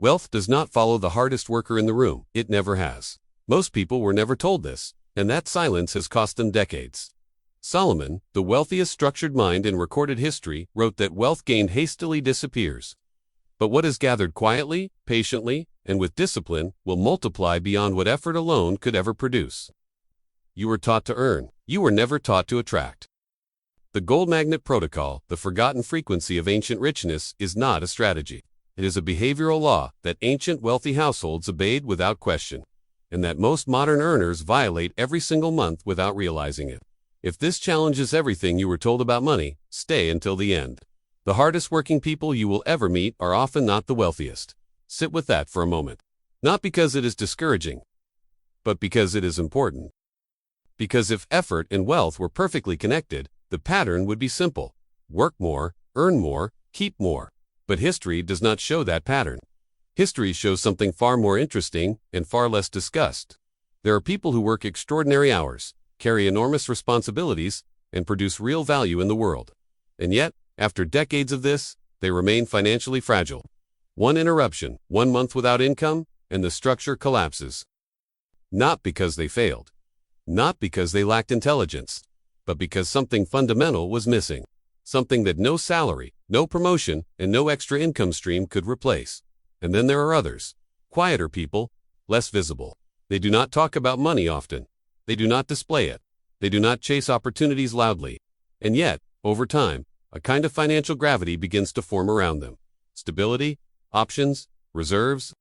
Wealth does not follow the hardest worker in the room. It never has. Most people were never told this, and that silence has cost them decades. Solomon, the wealthiest structured mind in recorded history, wrote that wealth gained hastily disappears. But what is gathered quietly, patiently, and with discipline will multiply beyond what effort alone could ever produce. You were taught to earn. You were never taught to attract. The gold magnet protocol, the forgotten frequency of ancient richness, is not a strategy. It is a behavioral law that ancient wealthy households obeyed without question, and that most modern earners violate every single month without realizing it. If this challenges everything you were told about money, stay until the end. The hardest working people you will ever meet are often not the wealthiest. Sit with that for a moment. Not because it is discouraging, but because it is important. Because if effort and wealth were perfectly connected, the pattern would be simple. Work more, earn more, keep more. But history does not show that pattern. History shows something far more interesting and far less discussed. There are people who work extraordinary hours, carry enormous responsibilities, and produce real value in the world. And yet, after decades of this, they remain financially fragile. One interruption, 1 month without income, and the structure collapses. Not because they failed. Not because they lacked intelligence, but because something fundamental was missing. Something that no salary, no promotion, and no extra income stream could replace. And then there are others, quieter people, less visible. They do not talk about money often. They do not display it. They do not chase opportunities loudly. And yet, over time, a kind of financial gravity begins to form around them. Stability, options, reserves.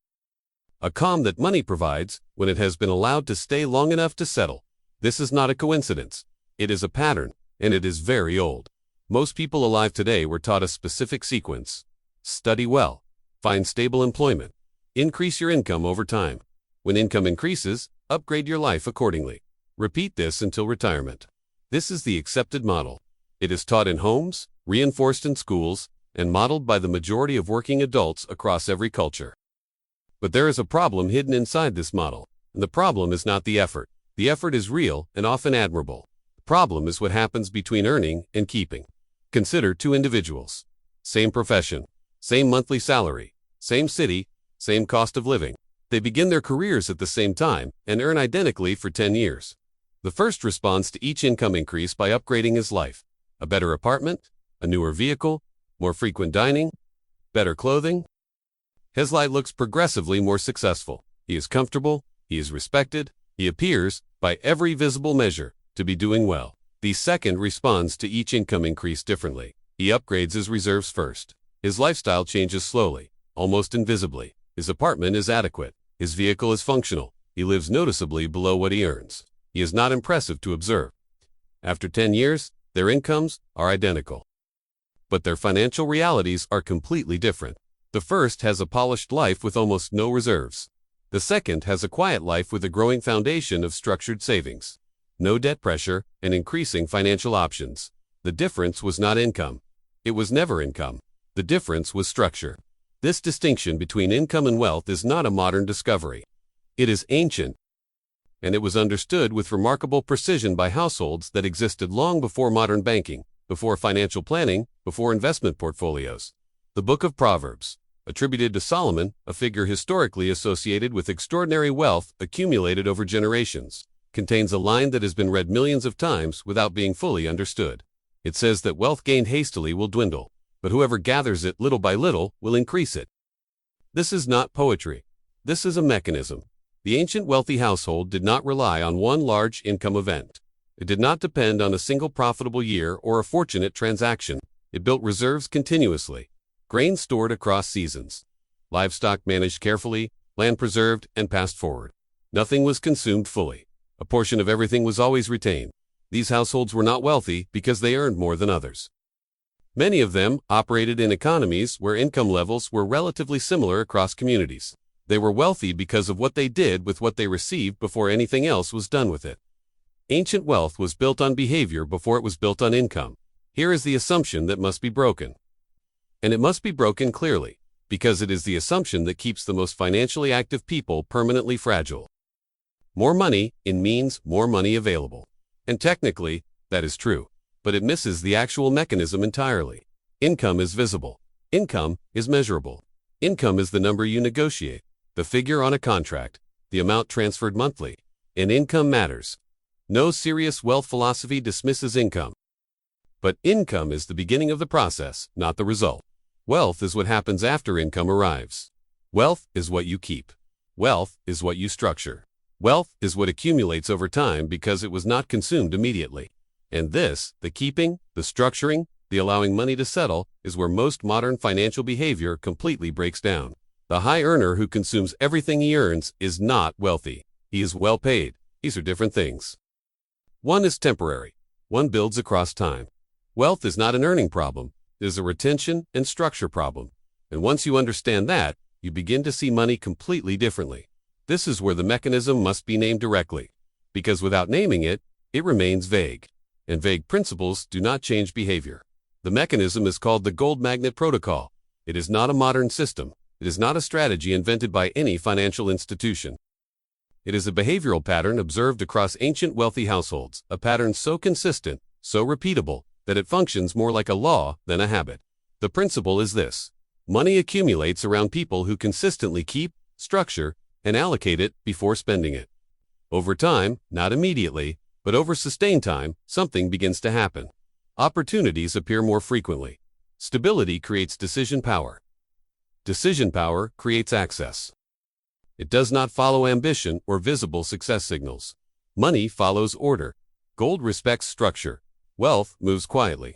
A calm that money provides when it has been allowed to stay long enough to settle. This is not a coincidence. It is a pattern, and it is very old. Most people alive today were taught a specific sequence. Study well. Find stable employment. Increase your income over time. When income increases, upgrade your life accordingly. Repeat this until retirement. This is the accepted model. It is taught in homes, reinforced in schools, and modeled by the majority of working adults across every culture. But there is a problem hidden inside this model, and the problem is not the effort. The effort is real and often admirable. The problem is what happens between earning and keeping. Consider two individuals. Same profession, same monthly salary, same city, same cost of living. They begin their careers at the same time and earn identically for 10 years. The first responds to each income increase by upgrading his life. A better apartment, a newer vehicle, more frequent dining, better clothing. His life looks progressively more successful. He is comfortable, he is respected, he appears, by every visible measure, to be doing well. The second responds to each income increase differently. He upgrades his reserves first. His lifestyle changes slowly, almost invisibly. His apartment is adequate. His vehicle is functional. He lives noticeably below what he earns. He is not impressive to observe. After 10 years, their incomes are identical. But their financial realities are completely different. The first has a polished life with almost no reserves. The second has a quiet life with a growing foundation of structured savings, no debt pressure, and increasing financial options. The difference was not income. It was never income. The difference was structure. This distinction between income and wealth is not a modern discovery. It is ancient, and it was understood with remarkable precision by households that existed long before modern banking, before financial planning, before investment portfolios. The Book of Proverbs, attributed to Solomon, a figure historically associated with extraordinary wealth accumulated over generations, contains a line that has been read millions of times without being fully understood. It says that wealth gained hastily will dwindle, but whoever gathers it little by little will increase it. This is not poetry. This is a mechanism. The ancient wealthy household did not rely on one large income event. It did not depend on a single profitable year or a fortunate transaction. It built reserves continuously, grain stored across seasons, livestock managed carefully, land preserved and passed forward. Nothing was consumed fully. A portion of everything was always retained. These households were not wealthy because they earned more than others. Many of them operated in economies where income levels were relatively similar across communities. They were wealthy because of what they did with what they received before anything else was done with it. Ancient wealth was built on behavior before it was built on income. Here is the assumption that must be broken. And it must be broken clearly, because it is the assumption that keeps the most financially active people permanently fragile. More money means more money available. And technically, that is true, but it misses the actual mechanism entirely. Income is visible. Income is measurable. Income is the number you negotiate, the figure on a contract, the amount transferred monthly, and income matters. No serious wealth philosophy dismisses income. But income is the beginning of the process, not the result. Wealth is what happens after income arrives. Wealth is what you keep. Wealth is what you structure. Wealth is what accumulates over time because it was not consumed immediately. And this, the keeping, the structuring, the allowing money to settle, is where most modern financial behavior completely breaks down. The high earner who consumes everything he earns is not wealthy. He is well paid. These are different things. One is temporary. One builds across time. Wealth is not an earning problem. It is a retention and structure problem. And once you understand that, you begin to see money completely differently. This is where the mechanism must be named directly. Because without naming it, it remains vague. And vague principles do not change behavior. The mechanism is called the gold magnet protocol. It is not a modern system. It is not a strategy invented by any financial institution. It is a behavioral pattern observed across ancient wealthy households, a pattern so consistent, so repeatable, that it functions more like a law than a habit. The principle is this: money accumulates around people who consistently keep, structure, and allocate it before spending it. Over time, not immediately, but over sustained time, something begins to happen. Opportunities appear more frequently. Stability creates decision power. Decision power creates access. It does not follow ambition or visible success signals. Money follows order. Gold respects structure. Wealth moves quietly.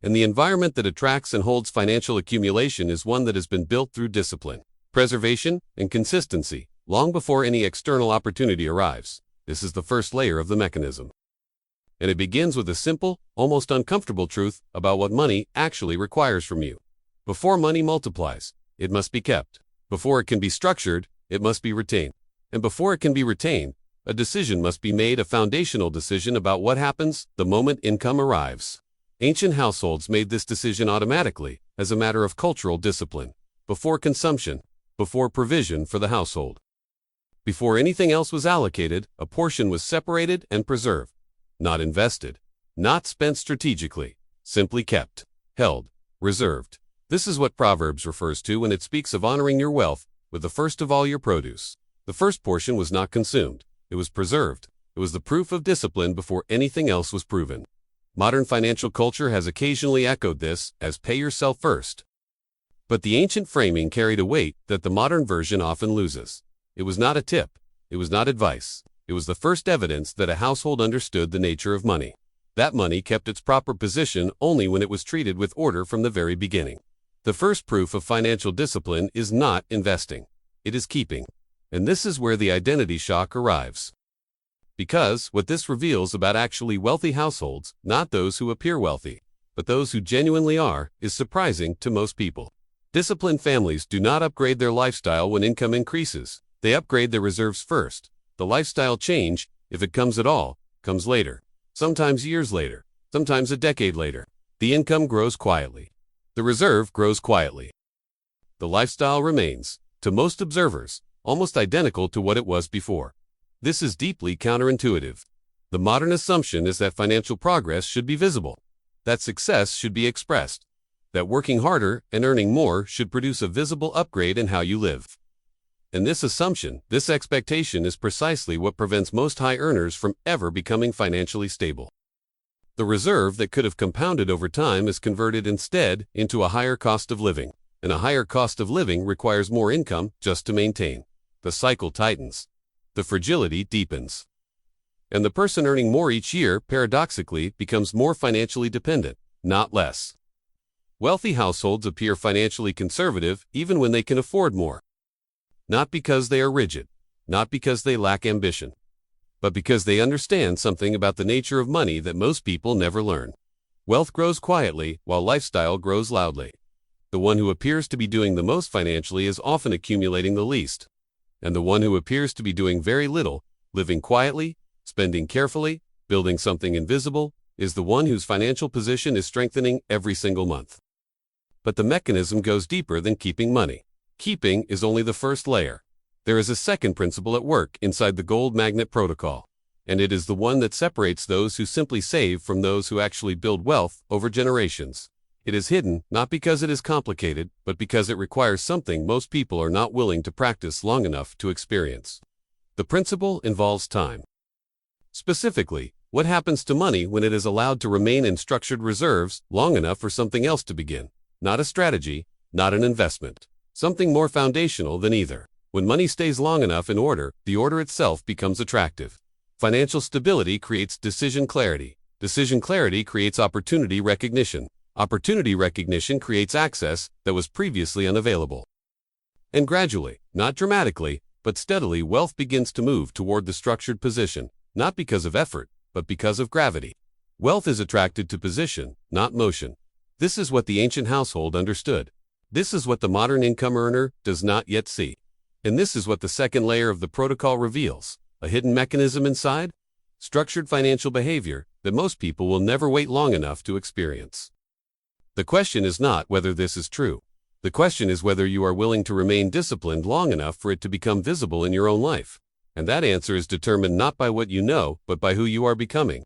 And the environment that attracts and holds financial accumulation is one that has been built through discipline, preservation, and consistency, long before any external opportunity arrives. This is the first layer of the mechanism. And it begins with a simple, almost uncomfortable truth about what money actually requires from you. Before money multiplies, it must be kept. Before it can be structured, it must be retained. And before it can be retained, a decision must be made, a foundational decision about what happens the moment income arrives. Ancient households made this decision automatically, as a matter of cultural discipline, before consumption, before provision for the household. Before anything else was allocated, a portion was separated and preserved. Not invested, not spent strategically, simply kept, held, reserved. This is what Proverbs refers to when it speaks of honoring your wealth with the first of all your produce. The first portion was not consumed. It was preserved. It was the proof of discipline before anything else was proven. Modern financial culture has occasionally echoed this as pay yourself first. But the ancient framing carried a weight that the modern version often loses. It was not a tip. It was not advice. It was the first evidence that a household understood the nature of money. That money kept its proper position only when it was treated with order from the very beginning. The first proof of financial discipline is not investing. It is keeping. And this is where the identity shock arrives. Because what this reveals about actually wealthy households, not those who appear wealthy, but those who genuinely are, is surprising to most people. Disciplined families do not upgrade their lifestyle when income increases. They upgrade their reserves first. The lifestyle change, if it comes at all, comes later. Sometimes years later. Sometimes a decade later. The income grows quietly. The reserve grows quietly. The lifestyle remains, to most observers, almost identical to what it was before. This is deeply counterintuitive. The modern assumption is that financial progress should be visible, that success should be expressed, that working harder and earning more should produce a visible upgrade in how you live. And this assumption, this expectation is precisely what prevents most high earners from ever becoming financially stable. The reserve that could have compounded over time is converted instead into a higher cost of living, and a higher cost of living requires more income just to maintain. The cycle tightens. The fragility deepens. And the person earning more each year, paradoxically, becomes more financially dependent, not less. Wealthy households appear financially conservative even when they can afford more. Not because they are rigid, not because they lack ambition, but because they understand something about the nature of money that most people never learn. Wealth grows quietly while lifestyle grows loudly. The one who appears to be doing the most financially is often accumulating the least. And the one who appears to be doing very little, living quietly, spending carefully, building something invisible, is the one whose financial position is strengthening every single month. But the mechanism goes deeper than keeping money. Keeping is only the first layer. There is a second principle at work inside the gold magnet protocol, and it is the one that separates those who simply save from those who actually build wealth over generations. It is hidden not because it is complicated, but because it requires something most people are not willing to practice long enough to experience. The principle involves time. Specifically, what happens to money when it is allowed to remain in structured reserves long enough for something else to begin? Not a strategy, not an investment. Something more foundational than either. When money stays long enough in order, the order itself becomes attractive. Financial stability creates decision clarity. Decision clarity creates opportunity recognition. Opportunity recognition creates access that was previously unavailable. And gradually, not dramatically, but steadily, wealth begins to move toward the structured position, not because of effort, but because of gravity. Wealth is attracted to position, not motion. This is what the ancient household understood. This is what the modern income earner does not yet see. And this is what the second layer of the protocol reveals, a hidden mechanism inside, structured financial behavior that most people will never wait long enough to experience. The question is not whether this is true. The question is whether you are willing to remain disciplined long enough for it to become visible in your own life. And that answer is determined not by what you know, but by who you are becoming.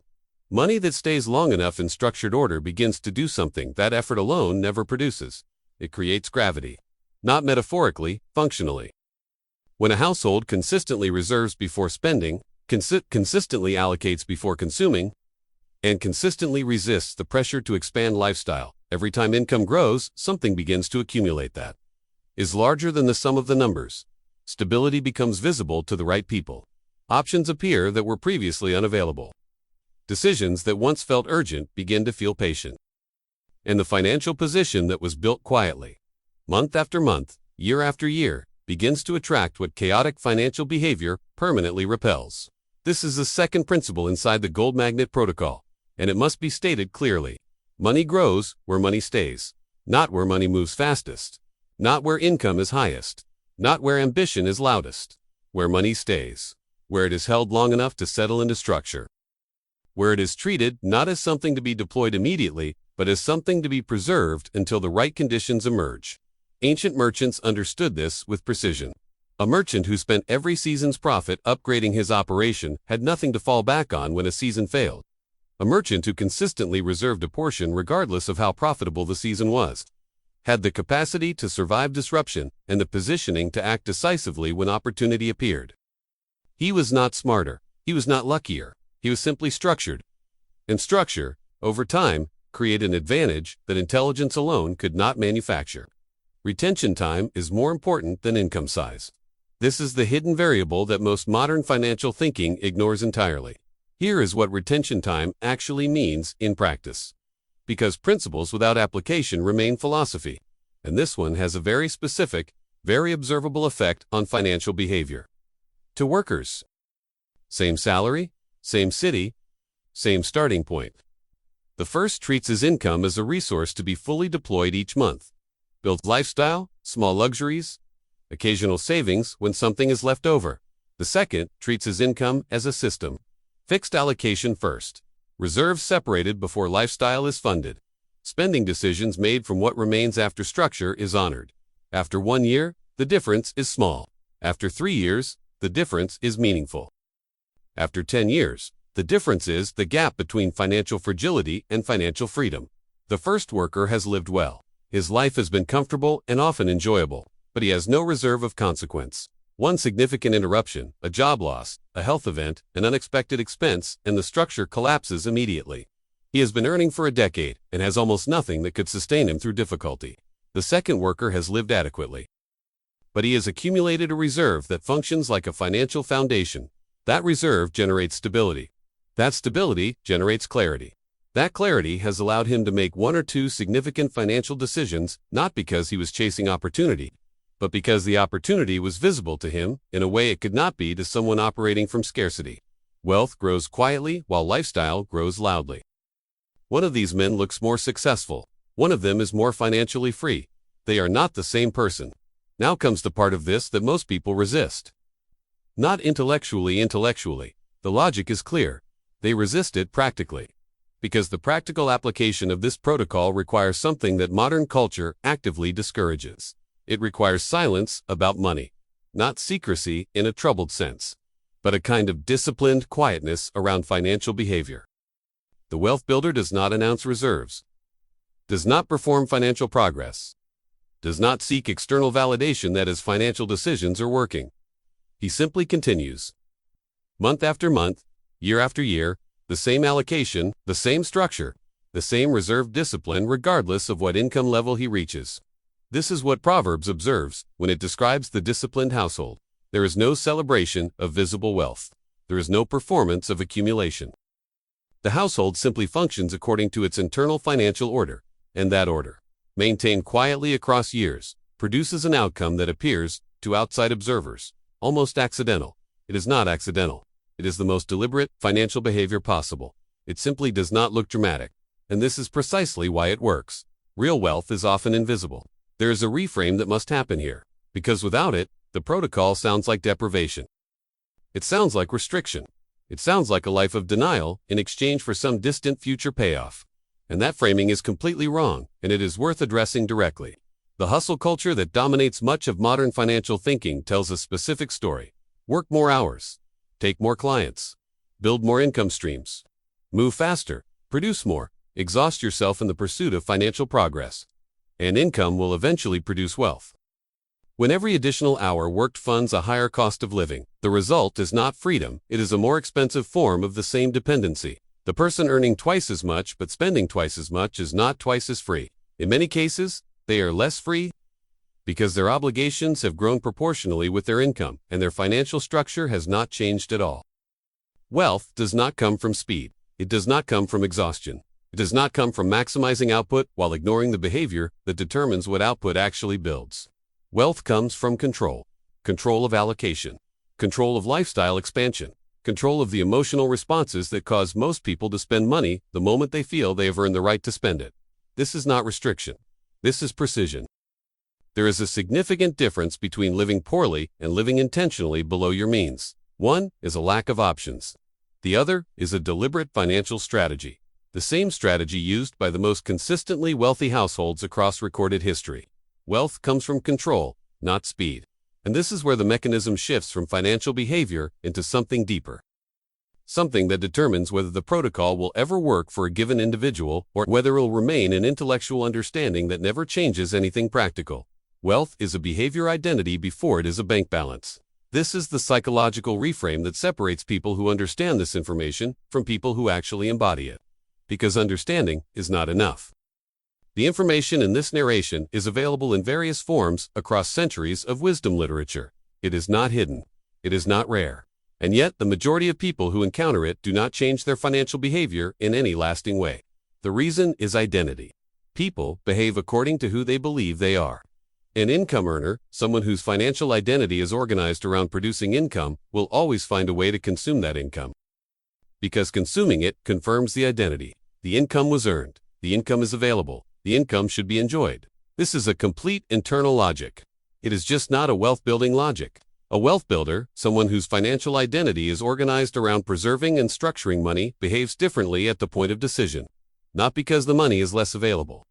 Money that stays long enough in structured order begins to do something that effort alone never produces. It creates gravity. Not metaphorically, functionally. When a household consistently reserves before spending, consistently allocates before consuming, and consistently resists the pressure to expand lifestyle, every time income grows, something begins to accumulate that is larger than the sum of the numbers. Stability becomes visible to the right people. Options appear that were previously unavailable. Decisions that once felt urgent begin to feel patient. And the financial position that was built quietly, month after month, year after year, begins to attract what chaotic financial behavior permanently repels. This is the second principle inside the gold magnet protocol, and it must be stated clearly. Money grows where money stays, not where money moves fastest, not where income is highest, not where ambition is loudest, where money stays, where it is held long enough to settle into structure, where it is treated not as something to be deployed immediately, but as something to be preserved until the right conditions emerge. Ancient merchants understood this with precision. A merchant who spent every season's profit upgrading his operation had nothing to fall back on when a season failed. A merchant who consistently reserved a portion regardless of how profitable the season was had the capacity to survive disruption and the positioning to act decisively when opportunity appeared. He was not smarter, he was not luckier, he was simply structured. And structure, over time, created an advantage that intelligence alone could not manufacture. Retention time is more important than income size. This is the hidden variable that most modern financial thinking ignores entirely. Here is what retention time actually means in practice. Because principles without application remain philosophy, and this one has a very specific, very observable effect on financial behavior. To workers. Same salary, same city, same starting point. The first treats his income as a resource to be fully deployed each month. Builds lifestyle, small luxuries, occasional savings when something is left over. The second treats his income as a system. Fixed allocation first. Reserves separated before lifestyle is funded. Spending decisions made from what remains after structure is honored. After 1 year, the difference is small. After 3 years, the difference is meaningful. After 10 years, the difference is the gap between financial fragility and financial freedom. The first worker has lived well. His life has been comfortable and often enjoyable, but he has no reserve of consequence. One significant interruption, a job loss, a health event, an unexpected expense, and the structure collapses immediately. He has been earning for a decade and has almost nothing that could sustain him through difficulty. The second worker has lived adequately, but he has accumulated a reserve that functions like a financial foundation. That reserve generates stability. That stability generates clarity. That clarity has allowed him to make 1 or 2 significant financial decisions, not because he was chasing opportunity, but because the opportunity was visible to him in a way it could not be to someone operating from scarcity. Wealth grows quietly while lifestyle grows loudly. One of these men looks more successful. One of them is more financially free. They are not the same person. Now comes the part of this that most people resist. Not intellectually. The logic is clear. They resist it practically. Because the practical application of this protocol requires something that modern culture actively discourages. It requires silence about money. Not secrecy in a troubled sense, but a kind of disciplined quietness around financial behavior. The wealth builder does not announce reserves. does not perform financial progress, does not seek external validation that his financial decisions are working. He simply continues. Month after month, year after year, the same allocation, the same structure, the same reserved discipline regardless of what income level he reaches. This is what Proverbs observes when it describes the disciplined household. There is no celebration of visible wealth. There is no performance of accumulation. The household simply functions according to its internal financial order, and that order, maintained quietly across years, produces an outcome that appears, to outside observers, almost accidental. It is not accidental. It is the most deliberate financial behavior possible. It simply does not look dramatic. And this is precisely why it works. Real wealth is often invisible. There is a reframe that must happen here, because without it, the protocol sounds like deprivation. It sounds like restriction. It sounds like a life of denial in exchange for some distant future payoff. And that framing is completely wrong, and it is worth addressing directly. The hustle culture that dominates much of modern financial thinking tells a specific story. Work more hours. Take more clients. Build more income streams. Move faster. Produce more. Exhaust yourself in the pursuit of financial progress. And income will eventually produce wealth. When every additional hour worked funds a higher cost of living, the result is not freedom, it is a more expensive form of the same dependency. The person earning twice as much but spending twice as much is not twice as free. In many cases, they are less free because their obligations have grown proportionally with their income, and their financial structure has not changed at all. Wealth does not come from speed. It does not come from exhaustion. It does not come from maximizing output while ignoring the behavior that determines what output actually builds. Wealth comes from control. Control of allocation. Control of lifestyle expansion. Control of the emotional responses that cause most people to spend money the moment they feel they have earned the right to spend it. This is not restriction. This is precision. There is a significant difference between living poorly and living intentionally below your means. One is a lack of options. The other is a deliberate financial strategy. The same strategy used by the most consistently wealthy households across recorded history. Wealth comes from control, not speed. And this is where the mechanism shifts from financial behavior into something deeper. Something that determines whether the protocol will ever work for a given individual or whether it will remain an intellectual understanding that never changes anything practical. Wealth is a behavior identity before it is a bank balance. This is the psychological reframe that separates people who understand this information from people who actually embody it. Because understanding is not enough. The information in this narration is available in various forms across centuries of wisdom literature. It is not hidden. It is not rare. And yet, the majority of people who encounter it do not change their financial behavior in any lasting way. The reason is identity. People behave according to who they believe they are. An income earner, someone whose financial identity is organized around producing income, will always find a way to consume that income. Because consuming it confirms the identity. The income was earned. The income is available. The income should be enjoyed. This is a complete internal logic. It is just not a wealth-building logic. A wealth builder, someone whose financial identity is organized around preserving and structuring money, behaves differently at the point of decision. Not because the money is less available.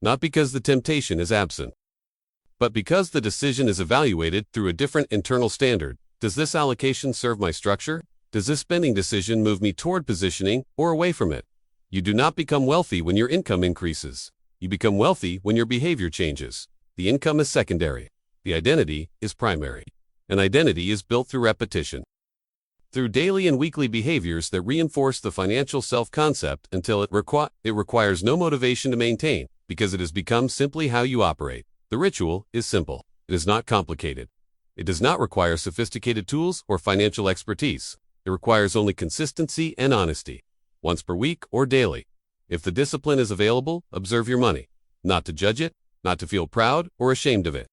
Not because the temptation is absent. But because the decision is evaluated through a different internal standard. Does this allocation serve my structure? Does this spending decision move me toward positioning or away from it? You do not become wealthy when your income increases. You become wealthy when your behavior changes. The income is secondary. The identity is primary. An identity is built through repetition. Through daily and weekly behaviors that reinforce the financial self-concept until it requires no motivation to maintain, because it has become simply how you operate. The ritual is simple. It is not complicated. It does not require sophisticated tools or financial expertise. It requires only consistency and honesty. Once per week or daily. If the discipline is available, observe your money. Not to judge it, not to feel proud or ashamed of it.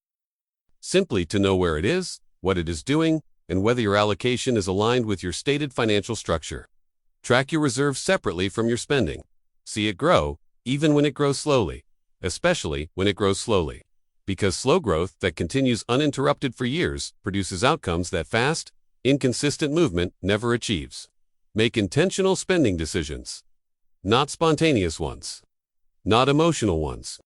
Simply to know where it is, what it is doing, and whether your allocation is aligned with your stated financial structure. Track your reserves separately from your spending. See it grow, even when it grows slowly. Especially when it grows slowly. Because slow growth that continues uninterrupted for years produces outcomes that fast, inconsistent movement never achieves. Make intentional spending decisions. Not spontaneous ones. Not emotional ones.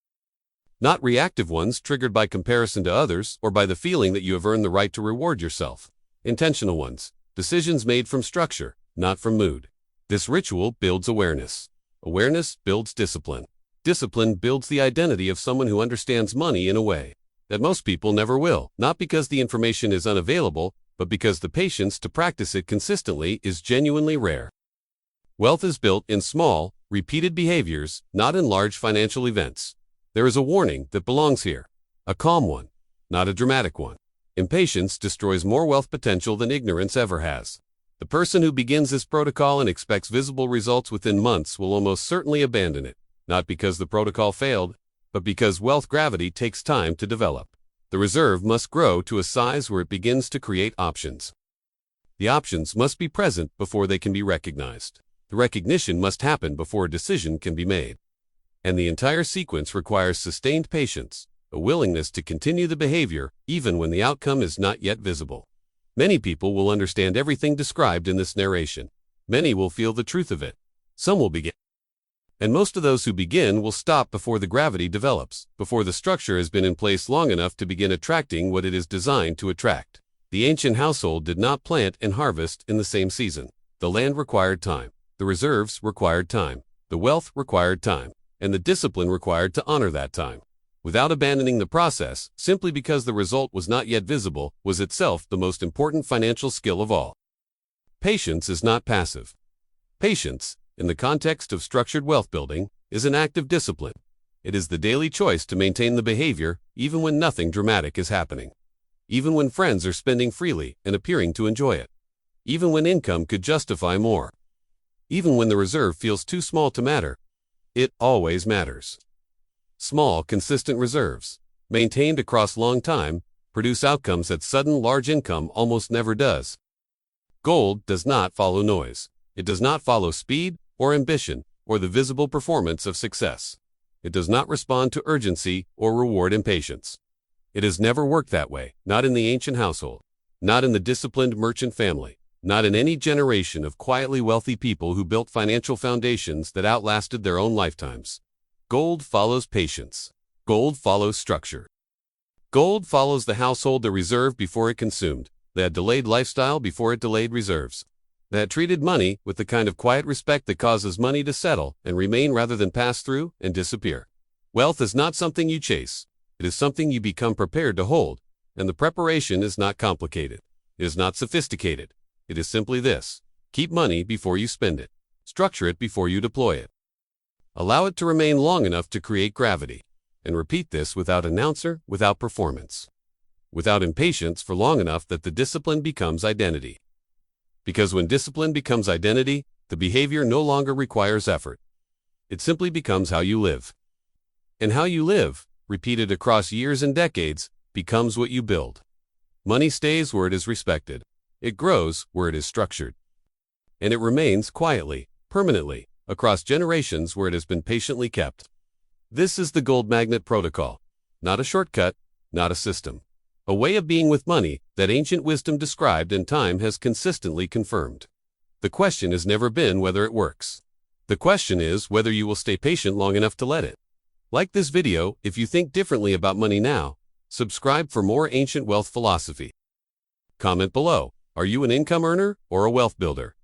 Not reactive ones triggered by comparison to others or by the feeling that you have earned the right to reward yourself. Intentional ones. Decisions made from structure, not from mood. This ritual builds awareness. Awareness builds discipline. Discipline builds the identity of someone who understands money in a way that most people never will, not because the information is unavailable, but because the patience to practice it consistently is genuinely rare. Wealth is built in small, repeated behaviors, not in large financial events. There is a warning that belongs here. A calm one, not a dramatic one. Impatience destroys more wealth potential than ignorance ever has. The person who begins this protocol and expects visible results within months will almost certainly abandon it, not because the protocol failed, but because wealth gravity takes time to develop. The reserve must grow to a size where it begins to create options. The options must be present before they can be recognized. The recognition must happen before a decision can be made. And the entire sequence requires sustained patience, a willingness to continue the behavior even when the outcome is not yet visible. Many people will understand everything described in this narration. Many will feel the truth of it. Some will begin. And most of those who begin will stop before the gravity develops, before the structure has been in place long enough to begin attracting what it is designed to attract. The ancient household did not plant and harvest in the same season. The land required time. The reserves required time. The wealth required time. And the discipline required to honor that time, without abandoning the process, simply because the result was not yet visible, was itself the most important financial skill of all. Patience is not passive. Patience, in the context of structured wealth building, is an act of discipline. It is the daily choice to maintain the behavior even when nothing dramatic is happening. Even when friends are spending freely and appearing to enjoy it. Even when income could justify more. Even when the reserve feels too small to matter. It always matters. Small, consistent reserves, maintained across long time, produce outcomes that sudden large income almost never does. Gold does not follow noise. It does not follow speed or ambition or the visible performance of success. It does not respond to urgency or reward impatience. It has never worked that way, not in the ancient household, not in the disciplined merchant family, not in any generation of quietly wealthy people who built financial foundations that outlasted their own lifetimes. Gold follows patience. Gold follows structure. Gold follows the household that reserved before it consumed, that delayed lifestyle before it delayed reserves, that treated money with the kind of quiet respect that causes money to settle and remain rather than pass through and disappear. Wealth is not something you chase. It is something you become prepared to hold, and the preparation is not complicated. It is not sophisticated. It is simply this: keep money before you spend it. Structure it before you deploy it. Allow it to remain long enough to create gravity. And repeat this without announcer, without performance. Without impatience for long enough that the discipline becomes identity. Because when discipline becomes identity, the behavior no longer requires effort. It simply becomes how you live. And how you live, repeated across years and decades, becomes what you build. Money stays where it is respected. It grows where it is structured. And it remains quietly, permanently, across generations where it has been patiently kept. This is the gold magnet protocol. Not a shortcut, not a system. A way of being with money that ancient wisdom described and time has consistently confirmed. The question has never been whether it works. The question is whether you will stay patient long enough to let it. Like this video if you think differently about money now. Subscribe for more ancient wealth philosophy. Comment below. Are you an income earner or a wealth builder?